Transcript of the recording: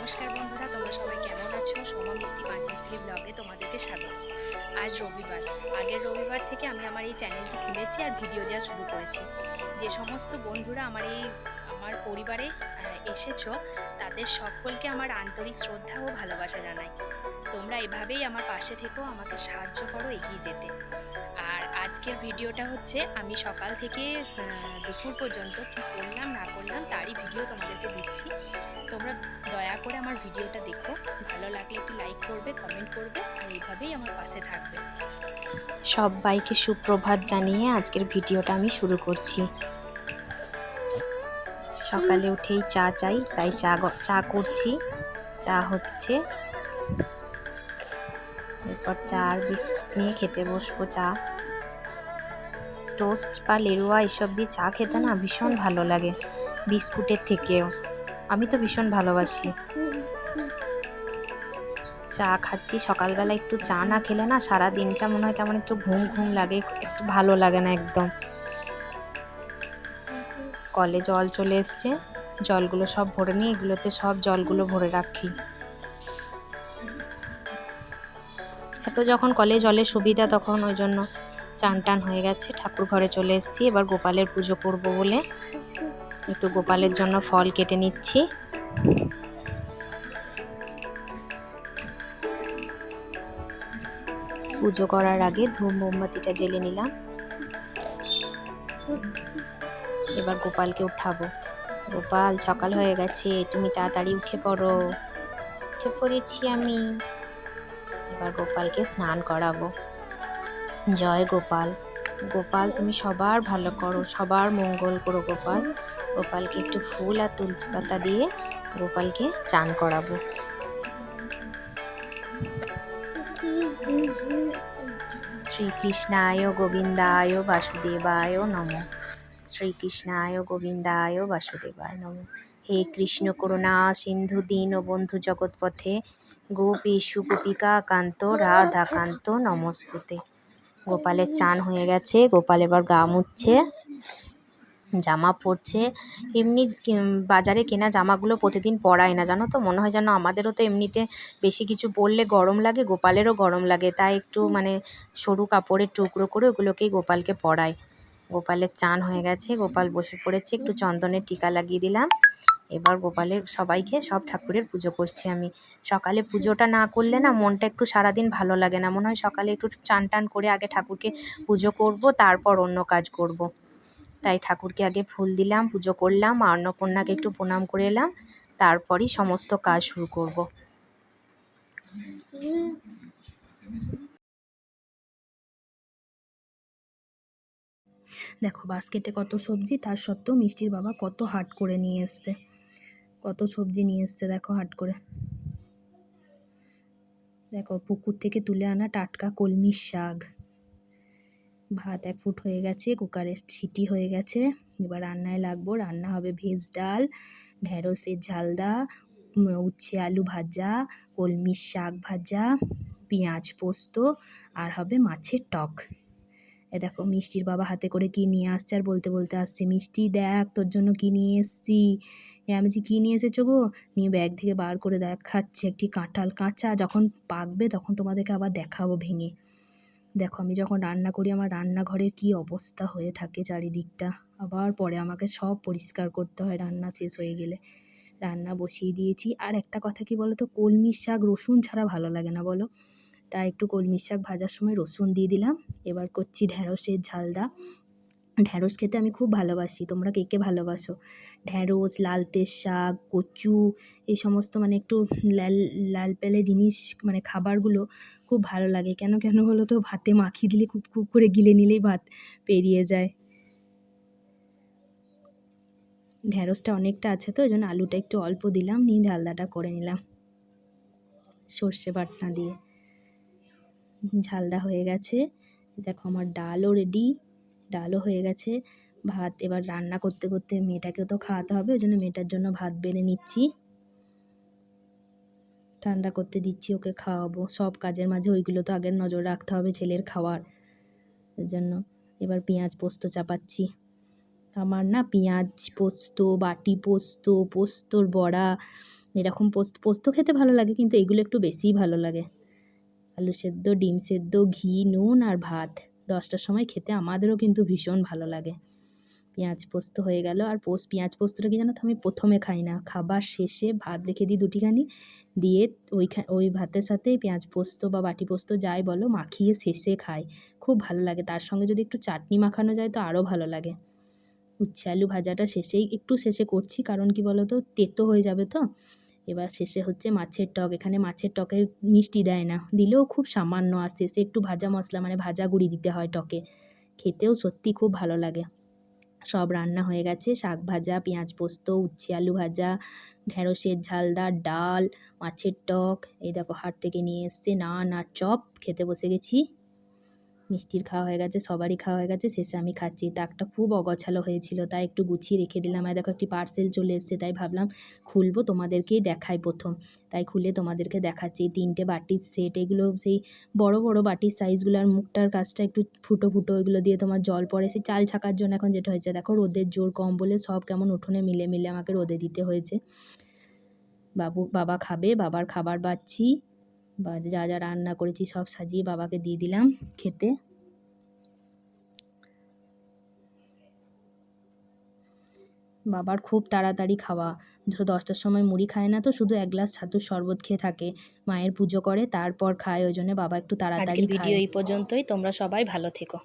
নমস্কার বন্ধুরা, তোমরা সবাই কেমন আছো? সোমা মিষ্টি পাঁচ মিষ্টি ব্লগে তোমাদেরকে স্বাগত। আজ রবিবার। আগের রবিবার থেকে আমি আমার এই চ্যানেলটি খুলেছি আর ভিডিও দেওয়া শুরু করেছি। যে সমস্ত বন্ধুরা আমার পরিবারে এসেছো, তাদের সকলকে আমার আন্তরিক শ্রদ্ধা ও ভালোবাসা জানাই। তোমরা এভাবেই আমার পাশে থেকেও আমাকে সাহায্য করো এগিয়ে যেতে। আর আজকের ভিডিওটা হচ্ছে আমি সকাল থেকে দুপুর পর্যন্ত কী করলাম না করলাম তারই ভিডিও তোমাদেরকে দিচ্ছি। তোমরা দয়া করে আমার ভিডিওটা দেখো, ভালো লাগলে একটু লাইক করবে, কমেন্ট করবে আর এইভাবেই আমার পাশে থাকবে। সবাইকে সুপ্রভাত জানিয়ে আজকের ভিডিওটা আমি শুরু করছি। সকালে উঠেই চা চাই, তাই চা করছি। চা হচ্ছে, এরপর চা আর বিস্কুট নিয়ে খেতে বসবো। চা, টোস্ট বা লেরুয়া এসব দিয়ে চা খেতে না ভীষণ ভালো লাগে, বিস্কুটের থেকেও। আমি তো ভীষণ ভালোবাসি। চা খাচ্ছি সকালবেলা। একটু চা না খেলে না সারা দিনটা মনে হয় কেমন একটু ঘুম ঘুম লাগে, একটু ভালো লাগে না একদম। কলে জল চলে এসছে, জলগুলো সব ভরে নিয়ে এগুলোতে সব জলগুলো ভরে রাখি। এত যখন কলে জলের সুবিধা তখন ওই জন্য চান টান হয়ে গেছে, ঠাকুর ঘরে চলে এসেছি। এবার গোপালের পুজো করব বলে একটু গোপালের জন্য ফল কেটে নিচ্ছি। পুজো করার আগে ধূপ মোমবাতিটা জ্বেলে নিলাম। এবার গোপালকে উঠাবো। গোপাল, সকাল হয়ে গেছে, তুমি তাড়াতাড়ি উঠে পড়ো। উঠে পড়েছি আমি। এবার গোপালকে স্নান করাবো। জয় গোপাল। গোপাল, তুমি সবার ভালো করো, সবার মঙ্গল করো গোপাল। গোপালকে একটু ফুল আর তুলসী পাতা দিয়ে গোপালকে চান করাবো। শ্রীকৃষ্ণায় গোবিন্দায় বাসুদেবায় নমঃ। শ্রীকৃষ্ণায় গোবিন্দায় বাসুদেবায় নমঃ। হে কৃষ্ণ করুণা সিন্ধু দীন বন্ধু জগৎপথে গোপীষু গোপিকা কান্ত রাধাকান্ত নমস্তুতে। গোপালের চান হয়ে গেছে, গোপাল এবার গা মুছছে, জামা পরছে। এমনি বাজারে কেনা জামাগুলো প্রতিদিন পরায় না, জানো তো। মনে হয় যেন আমাদেরও তো এমনিতে বেশি কিছু পরলে গরম লাগে, গোপালেরও গরম লাগে, তাই একটু মানে সরু কাপড়ের টুকরো করে ওগুলোকেই গোপালকে পরায়। গোপালের চান হয়ে গেছে, গোপাল বসে পড়েছে, একটু চন্দনের টিকা লাগিয়ে দিলাম। এবার গোপালের সবাইকে সব ঠাকুরের পুজো করছি আমি। সকালে পুজোটা না করলে না মনটা একটু সারাদিন ভালো লাগে না, মনে হয় সকালে একটু চান টান করে আগে ঠাকুরকে পুজো করব, তারপর অন্য কাজ করব। তাই ঠাকুরকে আগে ফুল দিলাম, পুজো করলাম, আর অন্নপূর্ণাকে একটু প্রণাম করে এলাম, তারপরই সমস্ত কাজ শুরু করব। দেখো বাস্কেটে কত সবজি, তার সত্ত্বেও মিষ্টির বাবা কত হাট করে নিয়ে এসছে, কত সবজি নিয়ে এসছে দেখো হাট করে। দেখো পুকুর থেকে তুলে আনা টাটকা কলমির শাক। ভাত 1 ফুট হয়ে গেছে, কুকারের সিটি হয়ে গেছে। এবার রান্নায় লাগবো। রান্না হবে ভেজ ডাল, ঢেঁড়সের ঝালদা, উচ্ছে আলু ভাজা, কলমির শাক ভাজা, পেঁয়াজ পোস্ত, আর হবে মাছের টক। এ দেখো মিষ্টির বাবা হাতে করে কি নিয়ে আসছে আর বলতে বলতে আসছে, মিষ্টি দেখ তোর জন্য কি নিয়ে এসছি। আমি বলছি কি নিয়ে এসেছো গো? নিয়ে ব্যাগ থেকে বার করে দেখাচ্ছে একটি কাঁঠাল, কাঁচা, যখন পাকবে তখন তোমাদেরকে আবার দেখাবো ভেঙে। দেখো আমি যখন রান্না করি আমার রান্নাঘরের কি অবস্থা হয়ে থাকে চারিদিকটা, আবার পরে আমাকে সব পরিষ্কার করতে হয় রান্না শেষ হয়ে গেলে। রান্না বসিয়ে দিয়েছি। আর একটা কথা কি বলো তো, কলমির শাক রসুন ছাড়া ভালো লাগে না বলো, তাই একটু কলমির শাক ভাজার সময় রসুন দিয়ে দিলাম। এবার করছি ঢেঁড়সের ঝালদা। ঢ্যাঁড়স খেতে আমি খুব ভালোবাসি, তোমরা কে কে ভালোবাসো? ঢ্যাঁড়স, লালতের শাক, কচু, এই সমস্ত মানে একটু লাল লালপেলে জিনিস, মানে খাবারগুলো খুব ভালো লাগে। কেন কেন বলো তো, ভাতে মাখিয়ে দিলে খুব খুব করে গিলে নিলেই ভাত পেরিয়ে যায়। ঢ্যাঁড়সটা অনেকটা আছে তো ওই জন্য আলুটা একটু অল্প দিলাম, নিয়ে ঝালদাটা করে নিলাম সর্ষে বাটনা দিয়ে। ঝালদা হয়ে গেছে। দেখো আমার ডালও রেডি, ডালও হয়ে গেছে। ভাত এবার রান্না করতে করতে মেয়েটাকেও তো খাওয়াতে হবে, ওই জন্য মেয়েটার জন্য ভাত বেড়ে নিচ্ছি, ঠান্ডা করতে দিচ্ছি, ওকে খাওয়াবো। সব কাজের মাঝে ওইগুলো তো আগের নজর রাখতে হবে ছেলের খাওয়ার জন্য। এবার পেঁয়াজ পোস্ত চাপাচ্ছি। আমার না পেঁয়াজ পোস্ত, বাটি পোস্ত, পোস্তর বড়া, এরকম পোস্ত খেতে ভালো লাগে, কিন্তু এগুলো একটু বেশিই ভালো লাগে। আলু সেদ্ধ, ডিম সেদ্ধ, ঘি, নুন আর ভাত 10টার সময় খেতে আমাদেরও কিন্তু ভীষণ ভালো লাগে। পেঁয়াজ পোস্ত হয়ে গেল। আর পেঁয়াজ পোস্তটা কি জানো তো, আমি প্রথমে খাই না, খাবার শেষে ভাত রেখে দিই দুটিখানি, দিয়ে ওই ভাতের সাথে পেঁয়াজ পোস্ত বা বাটি পোস্ত যাই বলো মাখিয়ে শেষে খাই, খুব ভালো লাগে। তার সঙ্গে যদি একটু চাটনি মাখানো যায় তো আরও ভালো লাগে। উচ্ছে আলু ভাজাটা একটু শেষে করছি, কারণ কি বলো তো, তেতো হয়ে যাবে তো। এবার শেষে হচ্ছে মাছের টক। এখানে মাছের টকে মিষ্টি দেয় না, দিলেও খুব সামান্য, আর শেষে একটু ভাজা মশলা মানে ভাজা গুঁড়ি দিতে হয় টকে, খেতেও সত্যি খুব ভালো লাগে। সব রান্না হয়ে গেছে, শাক ভাজা, পেঁয়াজ পোস্ত, উচ্ছে আলু ভাজা, ঢ্যাঁড়সের ঝালদার ডাল, মাছের টক, এই দেখো হাট থেকে নিয়ে এসছে নান আর চপ, খেতে বসে গেছি। মিষ্টির খাওয়া হয়ে গেছে, সবারই খাওয়া হয়ে গেছে, শেষে আমি খাচ্ছি। তাকটা খুব অগোছালো হয়েছিল, তাই একটু গুছিয়ে রেখে দিলাম। আর দেখো একটি পার্সেল চলে এসছে, তাই ভাবলাম খুলবো, তোমাদেরকেই দেখাই প্রথম, তাই খুলে তোমাদেরকে দেখাচ্ছি। 3টে বাটির সেট, এগুলো সেই বড় বড় বাটির সাইজগুলো, আর মুখটার কাজটা একটু ফুটো ফুটো, এগুলো দিয়ে তোমার জল পড়ে, সেই চাল ছাকার জন্য এখন যেটা হয়েছে। দেখো রোদের জোর কম বলে সব কেমন উঠোনে মিলে মিলে আমাকে রোদে দিতে হয়েছে। বাবা খাবে, বাবার খাবার বাড়ছি, বা যা যা রান্না করেছি সব সাজিয়ে বাবাকে দিয়ে দিলাম খেতে। বাবার খুব তাড়াতাড়ি খাওয়া, 10টার সময় মুড়ি খায় না তো, শুধু 1 গ্লাস ছাতুর শরবত খেয়ে থাকে, মায়ের পুজো করে তারপর খায়, ওই জন্য বাবা একটু তাড়াতাড়ি খায়। আজকের ভিডিও এই পর্যন্তই, তোমরা সবাই ভালো থেকো।